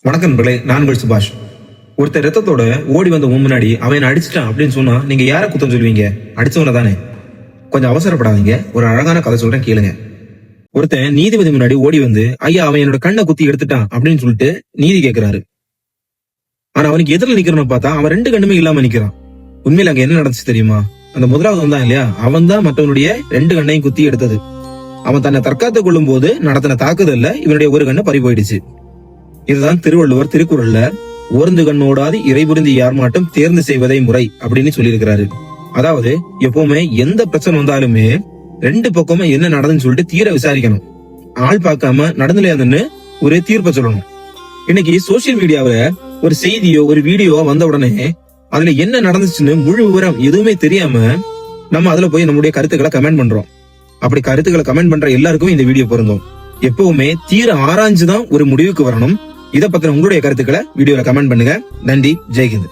வணக்கம் நண்பர்களே, நான் உங்கள் சுபாஷ். ஒருத்தர் ரத்தத்தோட ஓடி வந்த முன்னாடி அவன் அடிச்சிட்டான் அப்படின்னு சொன்னா நீங்க யார குத்தம் சொல்லுவீங்க? அடிச்சவன தானே. கொஞ்சம் அவசரப்படாதீங்க, ஒரு அழகான கதை சொல்றேன் கேளுங்க. ஒருத்தன் நீதிபதி முன்னாடி ஓடி வந்து, ஐயா அவன் என்னோட கண்ணை குத்தி எடுத்துட்டான் அப்படின்னு சொல்லிட்டு நீதி கேட்கிறாரு. ஆனா அவனுக்கு எதிரில் நிக்கிறவன பார்த்தா அவன் ரெண்டு கண்ணுமே இல்லாம நிக்கிறான். உண்மையில அங்க என்ன நடந்துச்சு தெரியுமா? அந்த முதலாவது வந்தான் இல்லையா, அவன் தான் மற்றவனுடைய ரெண்டு கண்ணையும் குத்தி எடுத்தது. அவன் தன்னை தற்காத்துக் கொள்ளும் போது நடத்தின தாக்குதல்ல இவனுடைய ஒரு கண்ணை பறி போயிடுச்சு. இதுதான் திருவள்ளுவர் திருக்குறள்ல ஓர்ந்து கண்ணோடாது இறைபுரிந்து யார் மாட்டும் தேர்ந்து செய்வதை முறை அப்படின்னு சொல்லியிருக்கிறாரு. அதாவது எப்பவுமே எந்த பிரச்சனை வந்தாலுமே ரெண்டு பக்கமே என்ன நடந்துன்னு சொல்லிட்டு தீர விசாரிக்கணும். ஆள் பார்க்காம நடந்துலையாதுன்னு ஒரு தீர்ப்பை சொல்லணும். இன்னைக்கு சோசியல் மீடியாவில ஒரு செய்தியோ ஒரு வீடியோ வந்த உடனே அதுல என்ன நடந்துச்சுன்னு முழு விவரம் எதுவுமே தெரியாம நம்ம அதுல போய் நம்முடைய கருத்துக்களை கமெண்ட் பண்றோம். அப்படி கருத்துக்களை கமெண்ட் பண்ற எல்லாருக்கும் இந்த வீடியோ பொருந்தும். எப்பவுமே தீர ஆராய்ஞ்சுதான் ஒரு முடிவுக்கு வரணும். இதை பத்தின உங்களுடைய கருத்துக்களை வீடியோல கமெண்ட் பண்ணுங்க. நன்றி, ஜெய்ஹிந்த்.